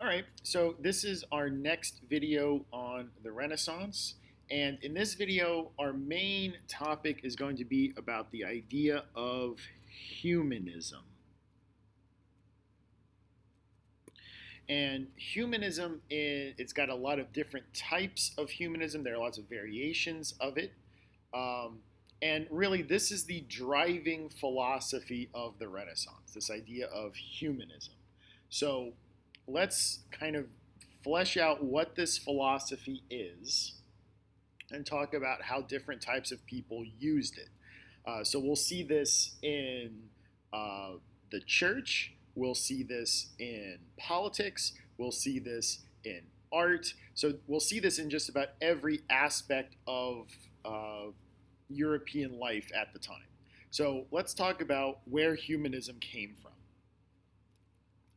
All right, so this is our next video on the Renaissance. And in this video, our main topic is going to be about the idea of humanism. And humanism, it's got a lot of different types of humanism. There are lots of variations of it. Um, and really, this is the driving philosophy of the Renaissance, this idea of humanism. So let's kind of flesh out what this philosophy is and talk about how different types of people used it. So we'll see this in uh, the church, we'll see this in politics, we'll see this in art. So we'll see this in just about every aspect of European life at the time. So let's talk about where humanism came from.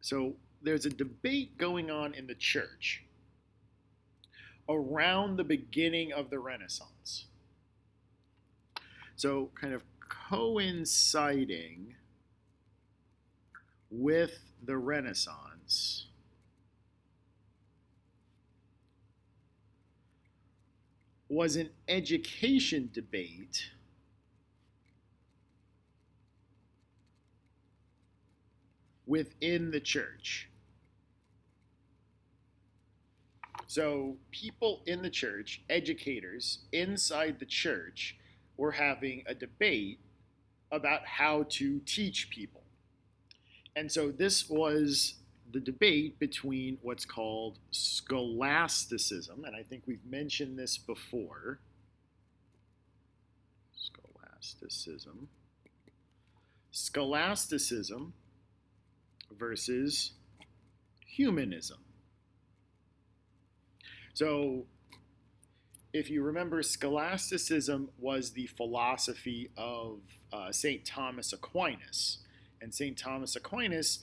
So there's a debate going on in the church around the beginning of the Renaissance. So, kind of coinciding with the Renaissance was an education debate within the church. So, people in the church, educators inside the church, were having a debate about how to teach people. And so, this was the debate between what's called scholasticism, and I think we've mentioned this before. Scholasticism. Scholasticism versus humanism. So, if you remember, scholasticism was the philosophy of St. Thomas Aquinas. And St. Thomas Aquinas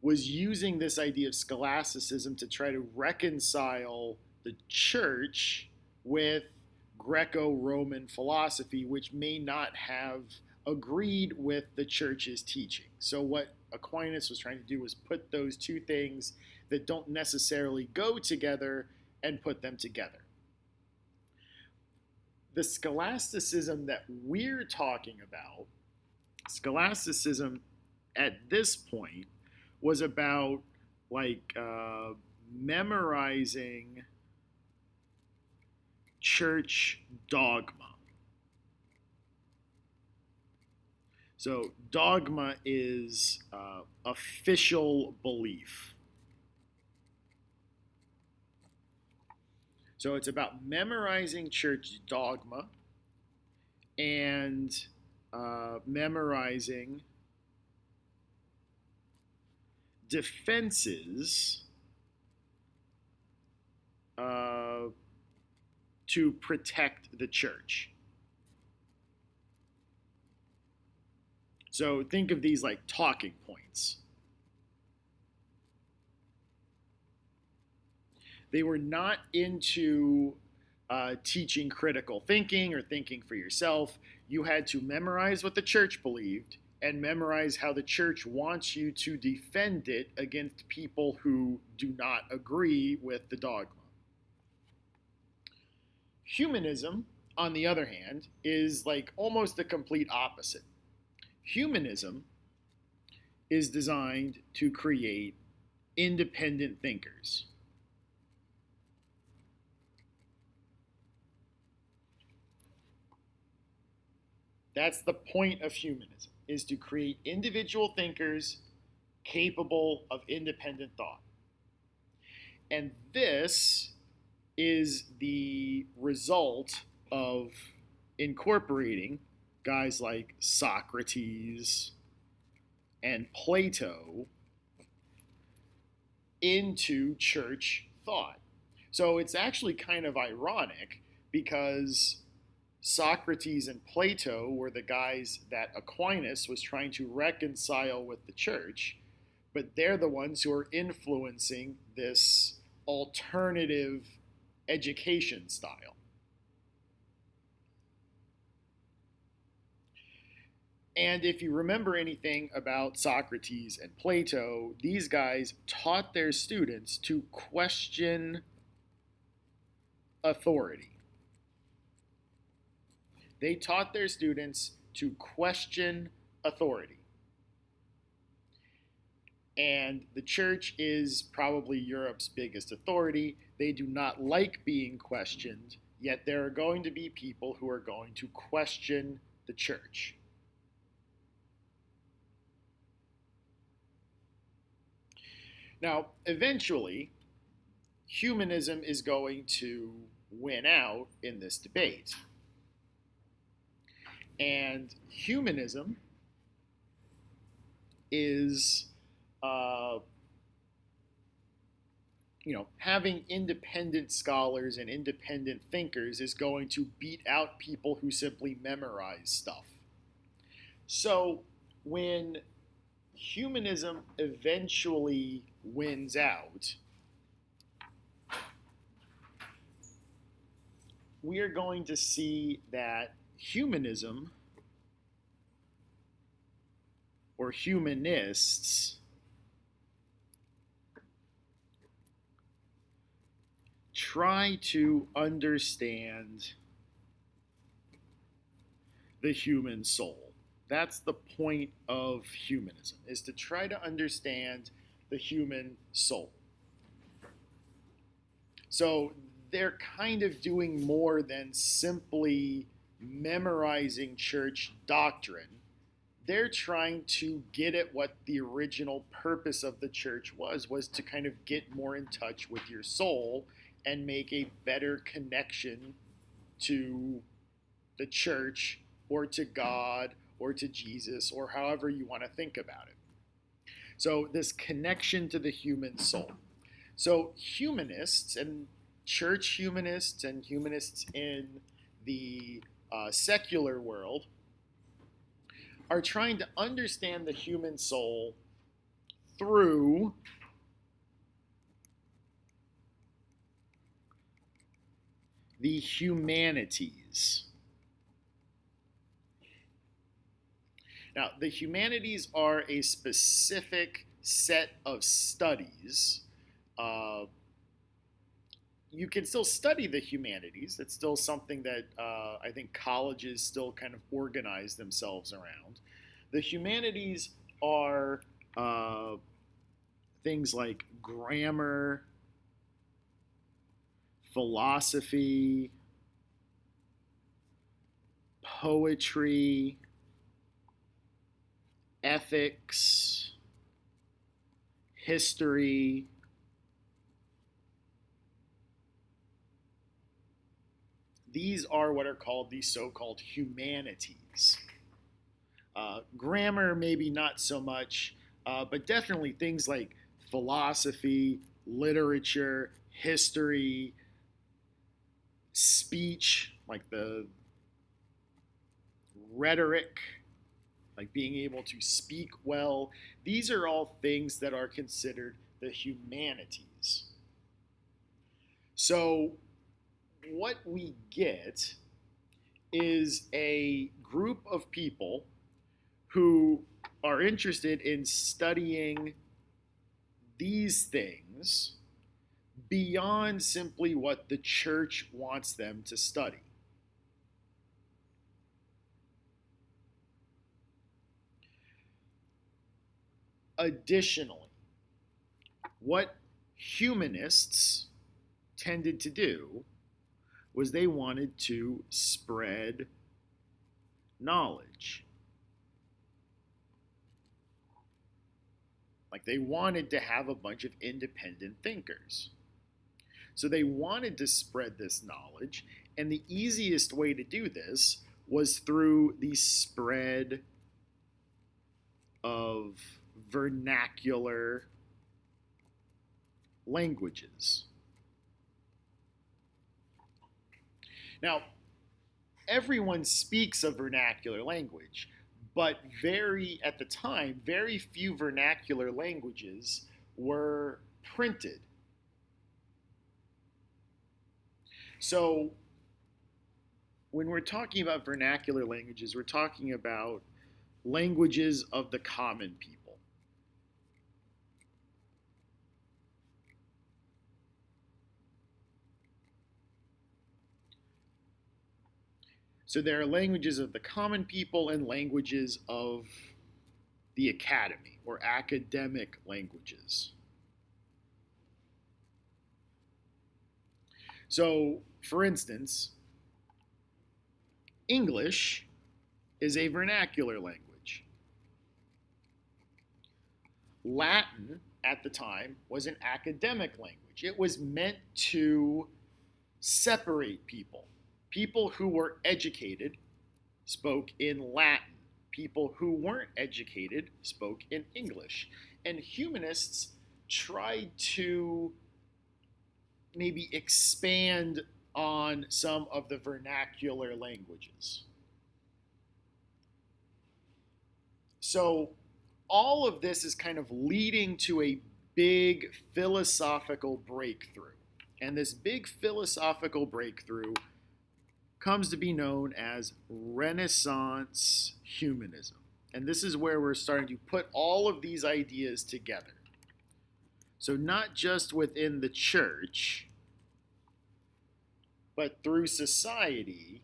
was using this idea of scholasticism to try to reconcile the church with Greco-Roman philosophy, which may not have agreed with the church's teaching. So what Aquinas was trying to do was put those two things that don't necessarily go together and put them together. The scholasticism that we're talking about, scholasticism at this point was about memorizing church dogma. So dogma is official belief. So it's about memorizing church dogma and memorizing defenses to protect the church. So think of these like talking points. They were not into teaching critical thinking or thinking for yourself. You had to memorize what the church believed and memorize how the church wants you to defend it against people who do not agree with the dogma. Humanism, on the other hand, is like almost the complete opposite. Humanism is designed to create independent thinkers. That's the point of humanism, is to create individual thinkers capable of independent thought. And this is the result of incorporating guys like Socrates and Plato into church thought. So it's actually kind of ironic because Socrates and Plato were the guys that Aquinas was trying to reconcile with the church, but they're the ones who are influencing this alternative education style. And if you remember anything about Socrates and Plato, these guys taught their students to question authority. They taught their students to question authority. And the church is probably Europe's biggest authority. They do not like being questioned, yet there are going to be people who are going to question the church. Now, eventually, humanism is going to win out in this debate. And humanism is, having independent scholars and independent thinkers is going to beat out people who simply memorize stuff. So when humanism eventually wins out, we are going to see that humanism or humanists try to understand the human soul. That's the point of humanism, is to try to understand the human soul. So they're kind of doing more than simply memorizing church doctrine. They're trying to get at what the original purpose of the church was to kind of get more in touch with your soul and make a better connection to the church or to God or to Jesus or however you want to think about it. So this connection to the human soul. So humanists and church humanists and humanists in the secular world are trying to understand the human soul through the humanities. Now, the humanities are a specific set of studies. You can still study the humanities. That's still something that I think colleges still kind of organize themselves around. The humanities are things like grammar, philosophy, poetry, ethics, history, these are what are called the so-called humanities. Grammar, maybe not so much, but definitely things like philosophy, literature, history, speech, like the rhetoric, like being able to speak well. These are all things that are considered the humanities. So what we get is a group of people who are interested in studying these things beyond simply what the church wants them to study. Additionally, what humanists tended to do was they wanted to spread knowledge. Like they wanted to have a bunch of independent thinkers. So they wanted to spread this knowledge, and the easiest way to do this was through the spread of vernacular languages. Now, everyone speaks a vernacular language, but at the time, very few vernacular languages were printed. So when we're talking about vernacular languages, we're talking about languages of the common people. So there are languages of the common people and languages of the academy or academic languages. So, for instance, English is a vernacular language. Latin at the time was an academic language. It was meant to separate people. People who were educated spoke in Latin. People who weren't educated spoke in English. And humanists tried to maybe expand on some of the vernacular languages. So all of this is kind of leading to a big philosophical breakthrough. And this big philosophical breakthrough comes to be known as Renaissance humanism. And this is where we're starting to put all of these ideas together. So not just within the church, but through society,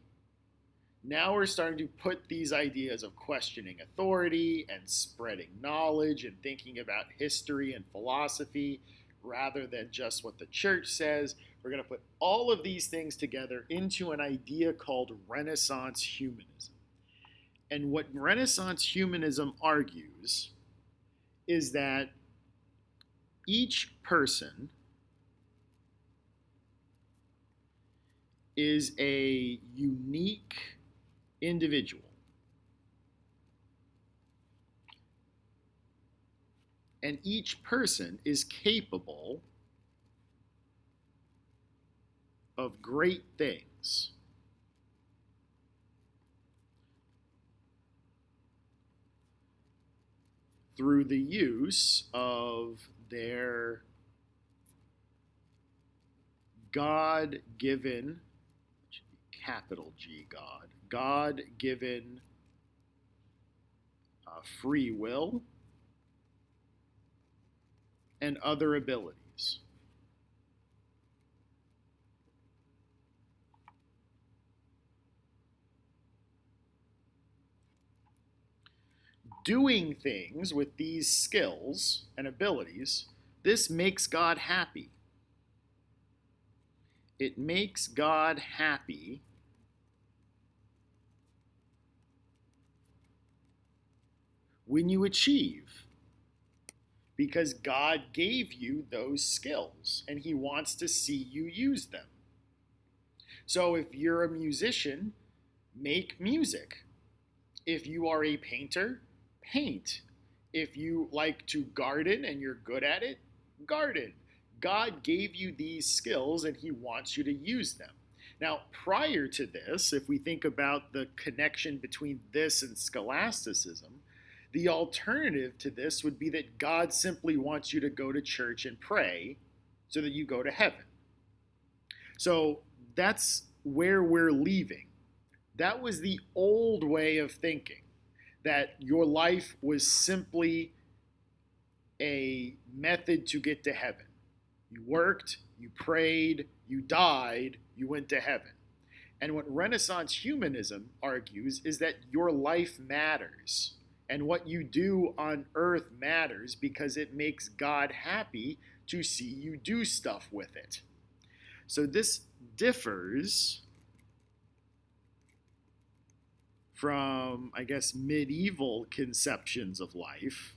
now we're starting to put these ideas of questioning authority and spreading knowledge and thinking about history and philosophy rather than just what the church says. We're going to put all of these things together into an idea called Renaissance humanism. And what Renaissance humanism argues is that each person is a unique individual. And each person is capable of great things. Through the use of their God-given, capital G God, God-given free will and other abilities. Doing things with these skills and abilities, this makes God happy. It makes God happy when you achieve, because God gave you those skills and He wants to see you use them. So if you're a musician, make music. If you are a painter, paint. If you like to garden and you're good at it, garden. God gave you these skills and He wants you to use them. Now, prior to this, if we think about the connection between this and scholasticism, the alternative to this would be that God simply wants you to go to church and pray so that you go to heaven. So that's where we're leaving. That was the old way of thinking, that your life was simply a method to get to heaven. You worked, you prayed, you died, you went to heaven. And what Renaissance humanism argues is that your life matters. And what you do on earth matters because it makes God happy to see you do stuff with it. So this differs from, I guess, medieval conceptions of life,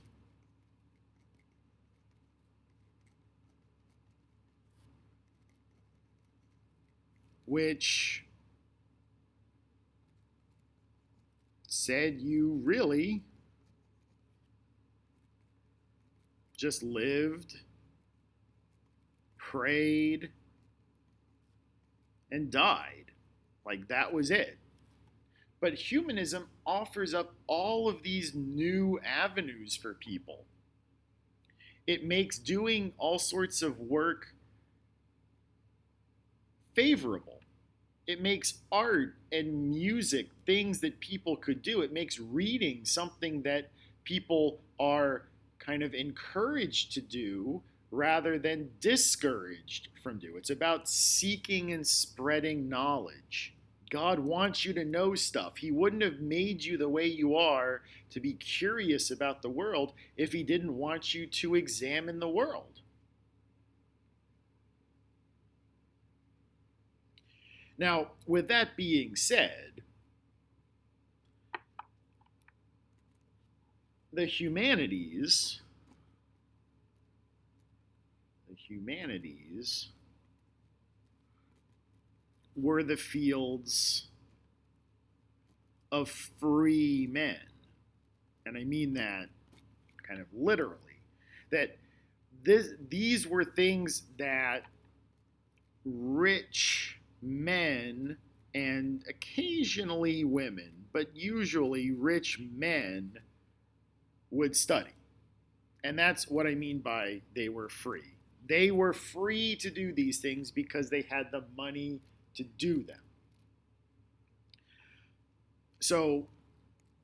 which said you really just lived, prayed, and died. Like that was it. But humanism offers up all of these new avenues for people. It makes doing all sorts of work favorable. It makes art and music things that people could do. It makes reading something that people are kind of encouraged to do rather than discouraged from do. It's about seeking and spreading knowledge. God wants you to know stuff. He wouldn't have made you the way you are to be curious about the world if he didn't want you to examine the world. Now, with that being said, the humanities were the fields of free men. And I mean that kind of literally. That these were things that rich men and occasionally women, but usually rich men would study. And that's what I mean by they were free. They were free to do these things because they had the money to do them. So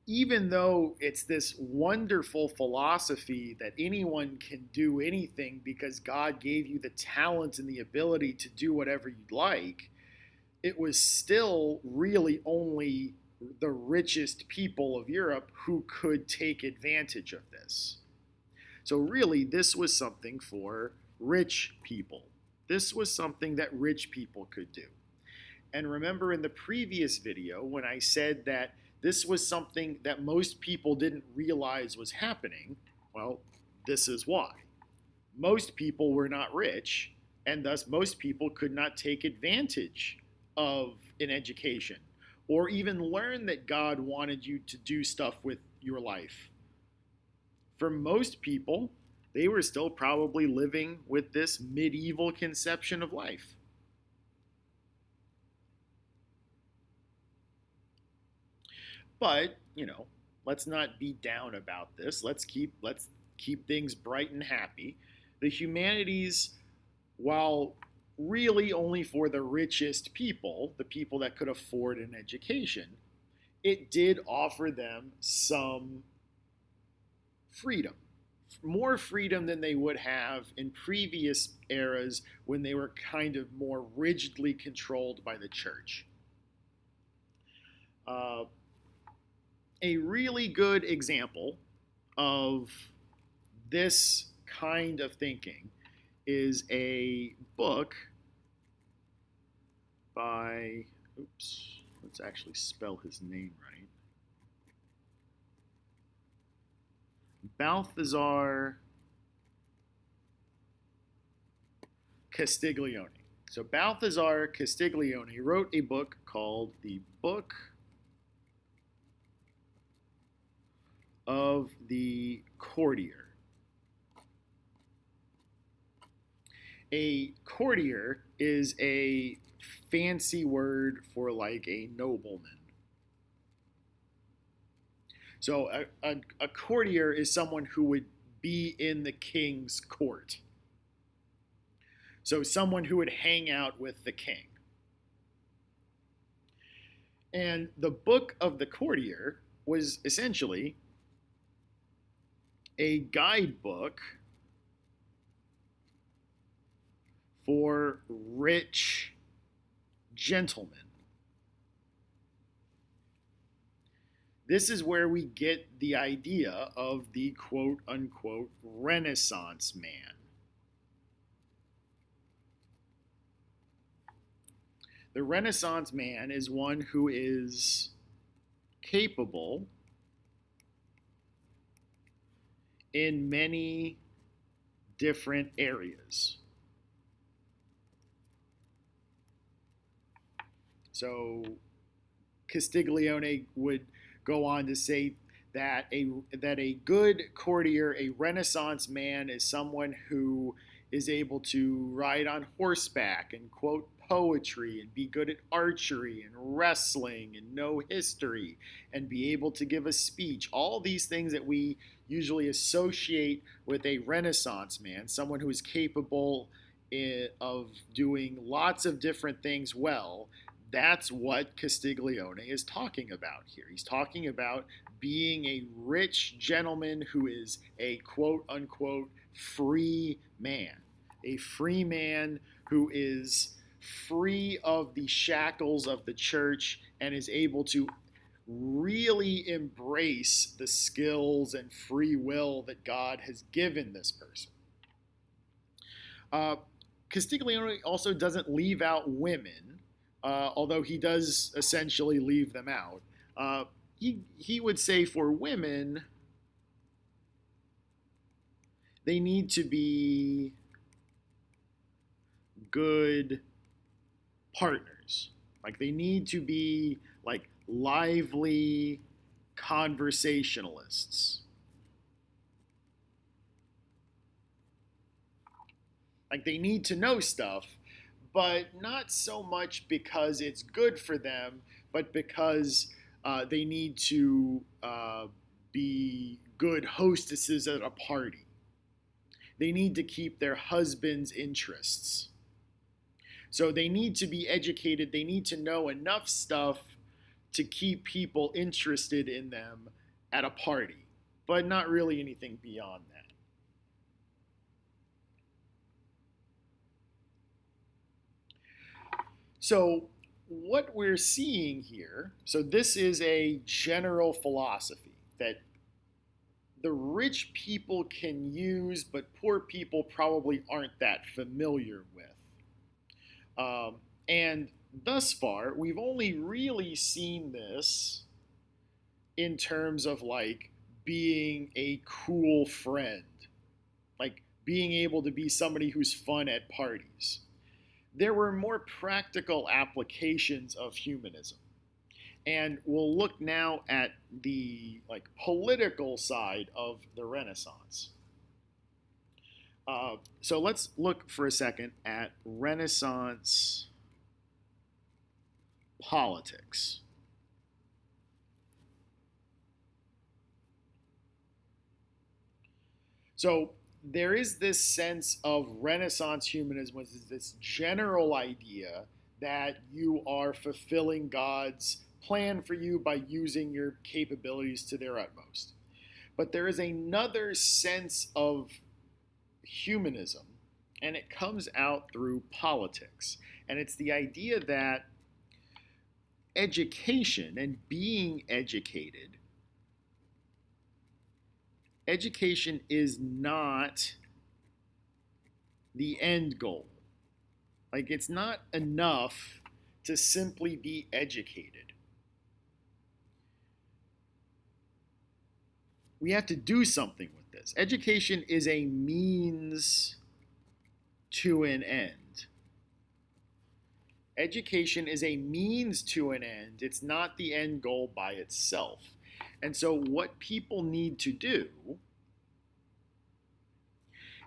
even though it's this wonderful philosophy that anyone can do anything because God gave you the talent and the ability to do whatever you'd like, it was still really only the richest people of Europe who could take advantage of this. So really, this was something for rich people. This was something that rich people could do. And remember in the previous video when I said that this was something that most people didn't realize was happening? Well, this is why. Most people were not rich, and thus most people could not take advantage of an education or even learn that God wanted you to do stuff with your life. For most people, they were still probably living with this medieval conception of life. But, let's not be down about this. Let's keep things bright and happy. The humanities, while really only for the richest people, the people that could afford an education, it did offer them some freedom. More freedom than they would have in previous eras when they were kind of more rigidly controlled by the church. A really good example of this kind of thinking is a book by, let's actually spell his name right. Balthazar Castiglione. So Balthazar Castiglione wrote a book called The Book of the Courtier. A courtier is a fancy word for like a nobleman. So a courtier is someone who would be in the king's court. So someone who would hang out with the king. And the Book of the Courtier was essentially a guidebook for rich gentlemen. This is where we get the idea of the quote-unquote Renaissance man. The Renaissance man is one who is capable in many different areas. So Castiglione would go on to say that a good courtier, a Renaissance man, is someone who is able to ride on horseback and quote poetry and be good at archery and wrestling and know history and be able to give a speech. All these things that we usually associate with a Renaissance man, someone who is capable of doing lots of different things well. That's what Castiglione is talking about here. He's talking about being a rich gentleman who is a quote unquote free man. A free man who is free of the shackles of the church and is able to really embrace the skills and free will that God has given this person. Castiglione also doesn't leave out women, although he does essentially leave them out. He would say for women, they need to be good partners. Like they need to be like lively conversationalists. Like they need to know stuff, but not so much because it's good for them, but because they need to be good hostesses at a party. They need to keep their husband's interests. So they need to be educated. They need to know enough stuff to keep people interested in them at a party, but not really anything beyond that. So what we're seeing here, so this is a general philosophy that the rich people can use, but poor people probably aren't that familiar with. And thus far, we've only really seen this in terms of like being a cool friend, like being able to be somebody who's fun at parties. There were more practical applications of humanism. And we'll look now at the like political side of the Renaissance. So let's look for a second at Renaissance politics. So there is this sense of Renaissance humanism, which is this general idea that you are fulfilling God's plan for you by using your capabilities to their utmost. But there is another sense of humanism, and it comes out through politics. And it's the idea that education and being educated, education is not the end goal. Like, it's not enough to simply be educated. We have to do something with this. Education is a means to an end. Education is a means to an end. It's not the end goal by itself. And so what people need to do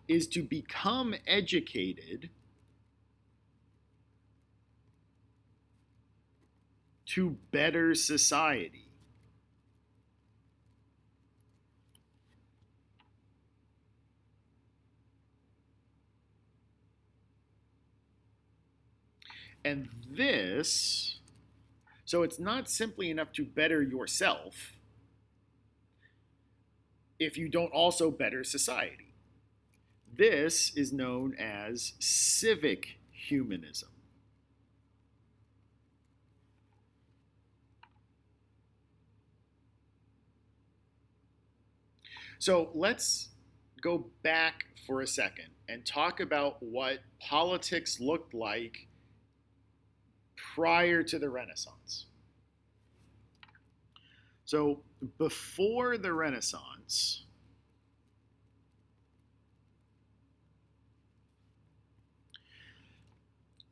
is to become educated to better society. And this, so it's not simply enough to better yourself if you don't also better society. This is known as civic humanism. So let's go back for a second and talk about what politics looked like prior to the Renaissance. So before the Renaissance,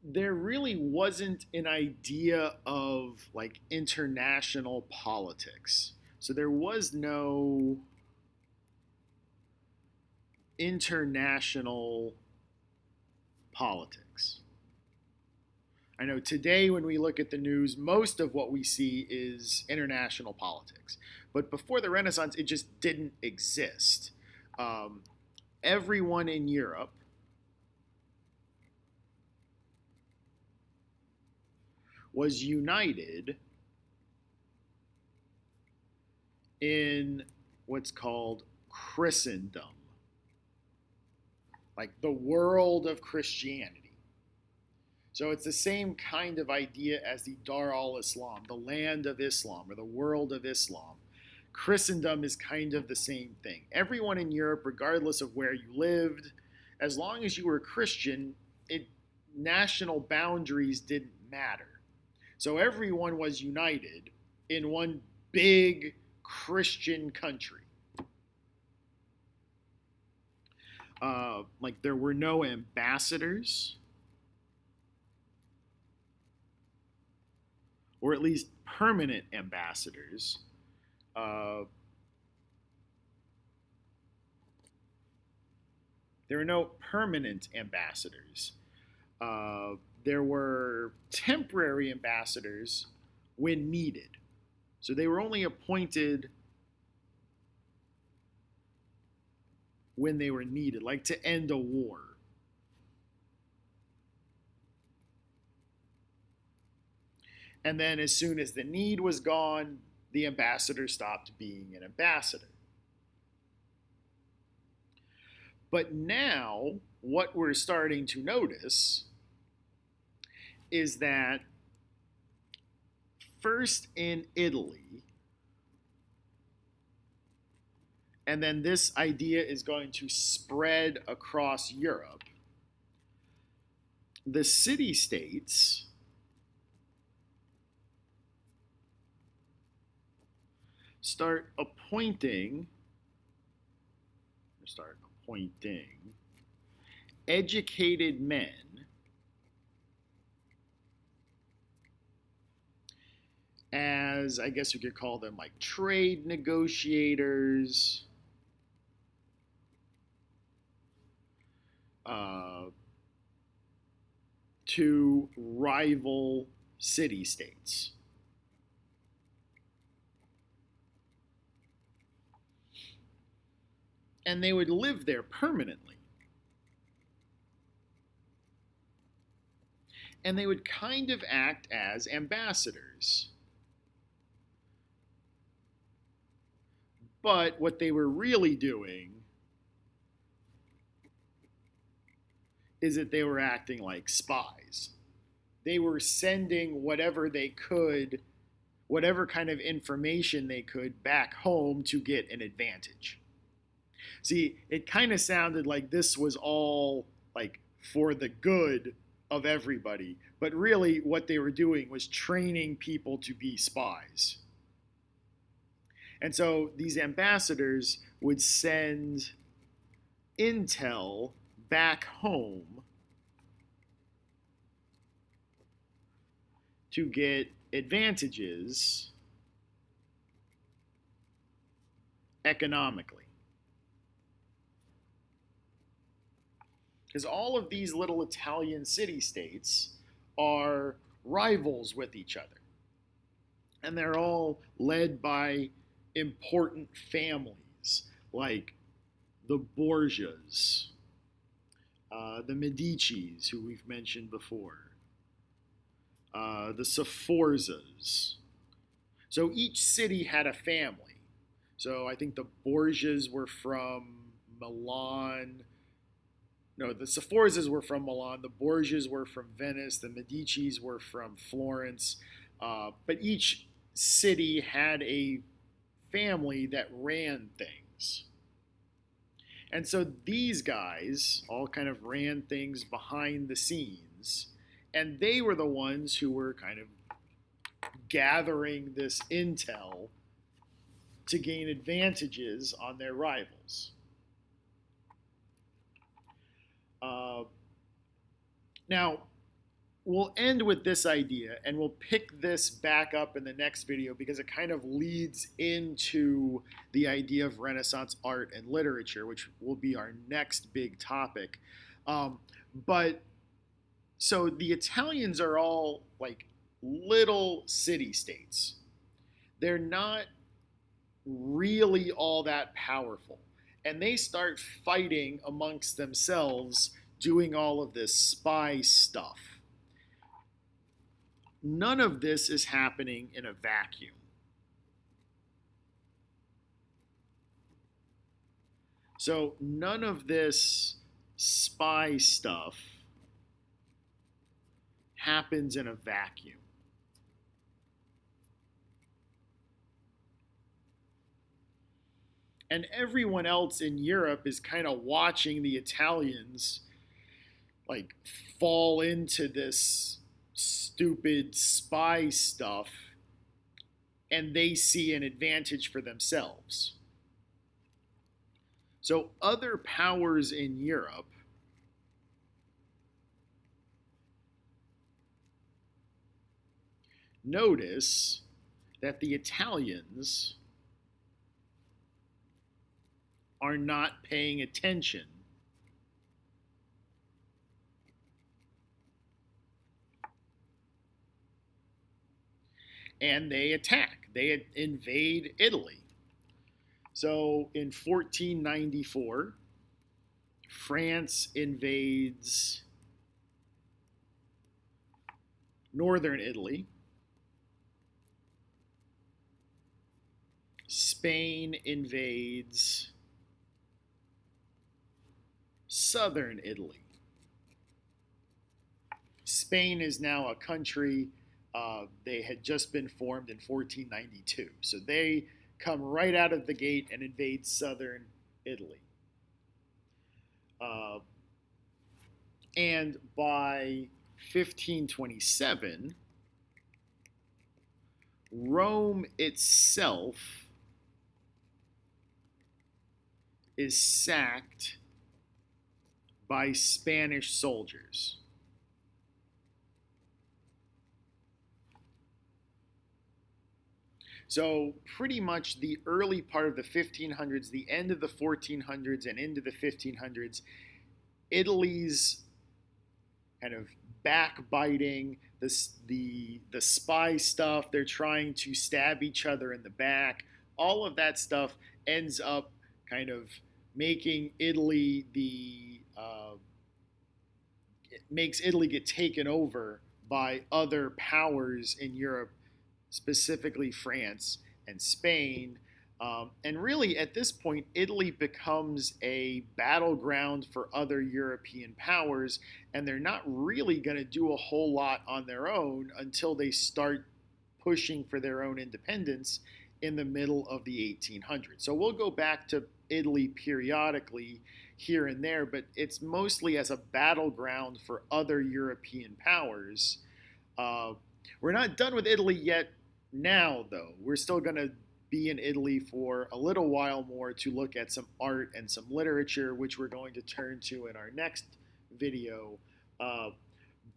there really wasn't an idea of like international politics. So there was no international politics. I know today when we look at the news, most of what we see is international politics. But before the Renaissance, it just didn't exist. Everyone in Europe was united in what's called Christendom, like the world of Christianity. So it's the same kind of idea as the Dar al-Islam, the land of Islam, or the world of Islam. Christendom is kind of the same thing. Everyone in Europe, regardless of where you lived, as long as you were Christian, national boundaries didn't matter. So everyone was united in one big Christian country. Like there were no ambassadors, or at least permanent ambassadors. There were no permanent ambassadors. There were temporary ambassadors when needed. So they were only appointed when they were needed, like to end a war. And then as soon as the need was gone, the ambassador stopped being an ambassador. But now, what we're starting to notice is that first in Italy, and then this idea is going to spread across Europe, the city-states start appointing educated men as, I guess you could call them, like trade negotiators, to rival city-states. And they would live there permanently. And they would kind of act as ambassadors. But what they were really doing is that they were acting like spies. They were sending whatever they could, whatever kind of information they could back home to get an advantage. See, it kind of sounded like this was all like for the good of everybody, but really what they were doing was training people to be spies. And so these ambassadors would send intel back home to get advantages economically. Because all of these little Italian city-states are rivals with each other. And they're all led by important families, like the Borgias, the Medicis, who we've mentioned before, the Sforzas. So each city had a family. So I think the Borgias were from Milan. No, the Sforzas were from Milan, the Borgias were from Venice, the Medicis were from Florence, but each city had a family that ran things. And so these guys all kind of ran things behind the scenes, and they were the ones who were kind of gathering this intel to gain advantages on their rivals. Now, we'll end with this idea, and we'll pick this back up in the next video because it kind of leads into the idea of Renaissance art and literature, which will be our next big topic. But so the Italians are all like little city-states. They're not really all that powerful. And they start fighting amongst themselves, doing all of this spy stuff. none of this is happening in a vacuum. So none of this spy stuff happens in a vacuum. And everyone else in Europe is kind of watching the Italians like fall into this stupid spy stuff, and they see an advantage for themselves. So other powers in Europe notice that the Italians are not paying attention and they attack. They invade Italy. So in 1494, France invades northern Italy. Spain invades southern Italy. Spain is now a country. They had just been formed in 1492. So they come right out of the gate and invade southern Italy. And by 1527, Rome itself is sacked by Spanish soldiers. So pretty much the early part of the 1500s, the end of the 1400s, and into the 1500s, Italy's kind of backbiting, the spy stuff, they're trying to stab each other in the back, all of that stuff ends up kind of making Italy it makes Italy get taken over by other powers in Europe, specifically France and Spain. And really, at this point, Italy becomes a battleground for other European powers, and they're not really going to do a whole lot on their own until they start pushing for their own independence in the middle of the 1800s. So we'll go back to Italy periodically here and there, but it's mostly as a battleground for other European powers. We're not done with Italy yet now, though. We're still going to be in Italy for a little while more to look at some art and some literature, which we're going to turn to in our next video.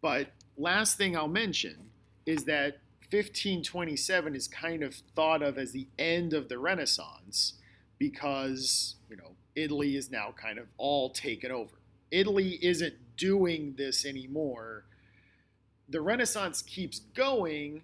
But last thing I'll mention is that 1527 is kind of thought of as the end of the Renaissance because, Italy is now kind of all taken over. Italy isn't doing this anymore. The Renaissance keeps going,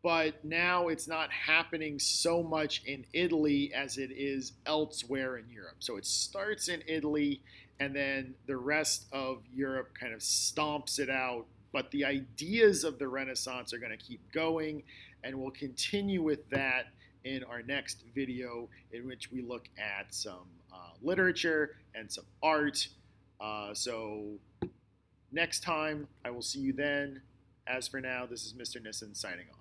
but now it's not happening so much in Italy as it is elsewhere in Europe. So it starts in Italy, and then the rest of Europe kind of stomps it out. But the ideas of the Renaissance are going to keep going, and we'll continue with that in our next video, in which we look at some literature and some art. So next time, I will see you then. As for now, this is Mr. Nissen signing off.